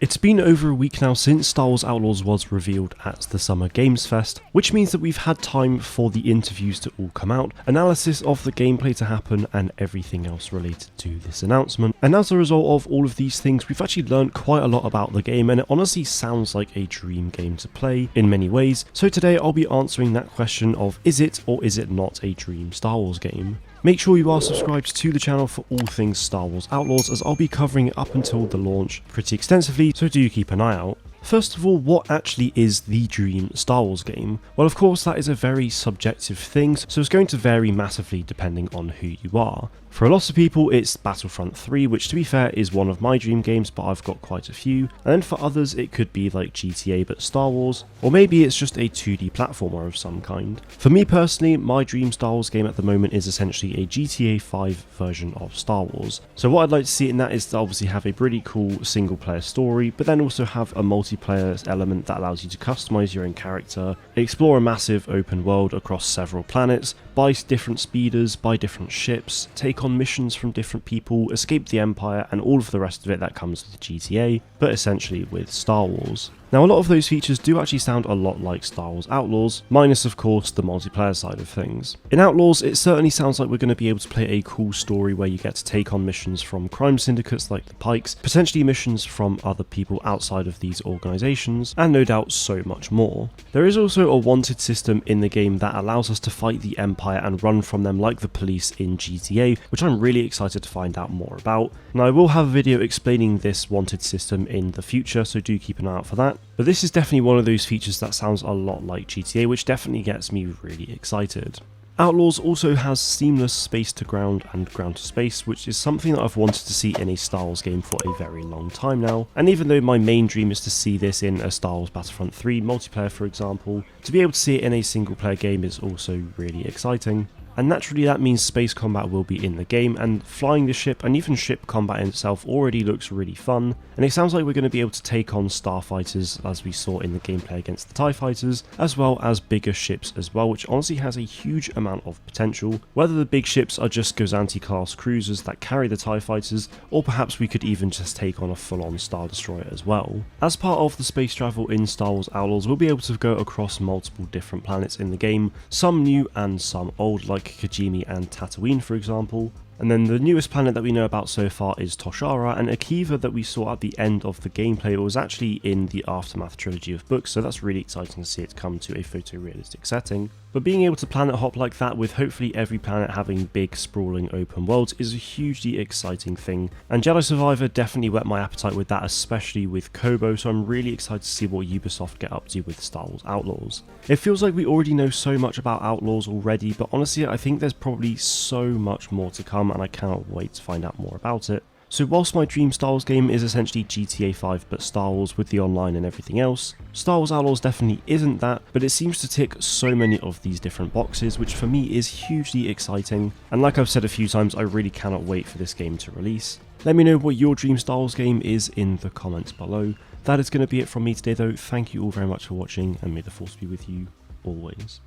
It's been over a week now since Star Wars Outlaws was revealed at the Summer Games Fest, which means that we've had time for the interviews to all come out, analysis of the gameplay to happen, and everything else related to this announcement. And as a result of all of these things, we've actually learned quite a lot about the game, and it honestly sounds like a dream game to play in many ways. So today I'll be answering that question of, is it or is it not a dream Star Wars game? Make sure you are subscribed to the channel for all things Star Wars Outlaws, as I'll be covering it up until the launch pretty extensively, so do keep an eye out. First of all, what actually is the dream Star Wars game? Well, of course, that is a very subjective thing, so it's going to vary massively depending on who you are. For a lot of people, it's Battlefront 3, which to be fair is one of my dream games, but I've got quite a few. And then for others, it could be like GTA but Star Wars, or maybe it's just a 2D platformer of some kind. For me personally, my dream Star Wars game at the moment is essentially a GTA 5 version of Star Wars. So what I'd like to see in that is to obviously have a pretty cool single player story, but then also have a multiplayer element that allows you to customize your own character, explore a massive open world across several planets, buy different speeders, buy different ships, take on missions from different people, escape the Empire, and all of the rest of it that comes with GTA, but essentially with Star Wars. Now, a lot of those features do actually sound a lot like Star Wars Outlaws, minus of course the multiplayer side of things. In Outlaws, it certainly sounds like we're going to be able to play a cool story where you get to take on missions from crime syndicates like the Pikes, potentially missions from other people outside of these organisations, and no doubt so much more. There is also a wanted system in the game that allows us to fight the Empire and run from them like the police in GTA, which I'm really excited to find out more about. Now, I will have a video explaining this wanted system in the future, so do keep an eye out for that. But this is definitely one of those features that sounds a lot like GTA, which definitely gets me really excited. Outlaws also has seamless space to ground and ground to space, which is something that I've wanted to see in a Star Wars game for a very long time now. And even though my main dream is to see this in a Star Wars Battlefront 3 multiplayer, for example, to be able to see it in a single player game is also really exciting. And naturally that means space combat will be in the game, and flying the ship and even ship combat in itself already looks really fun, and it sounds like we're going to be able to take on starfighters as we saw in the gameplay against the TIE fighters, as well as bigger ships as well, which honestly has a huge amount of potential. Whether the big ships are just Gozanti class cruisers that carry the TIE fighters, or perhaps we could even just take on a full-on Star Destroyer as well. As part of the space travel in Star Wars Outlaws, we'll be able to go across multiple different planets in the game, some new and some old, like Kijimi and Tatooine for example. And then the newest planet that we know about so far is Toshara, and Akiva that we saw at the end of the gameplay was actually in the Aftermath trilogy of books, so that's really exciting to see it come to a photorealistic setting. But being able to planet hop like that, with hopefully every planet having big sprawling open worlds, is a hugely exciting thing, and Jedi Survivor definitely whet my appetite with that, especially with Kobo, so I'm really excited to see what Ubisoft get up to with Star Wars Outlaws. It feels like we already know so much about Outlaws already, but honestly I think there's probably so much more to come, and I cannot wait to find out more about it. So whilst my dream Star Wars game is essentially GTA 5 but Star Wars with the online and everything else, Star Wars Outlaws definitely isn't that, but it seems to tick so many of these different boxes, which for me is hugely exciting, and like I've said a few times, I really cannot wait for this game to release. Let me know what your dream Star Wars game is in the comments below. That is going to be it from me today though. Thank you all very much for watching, and may the Force be with you always.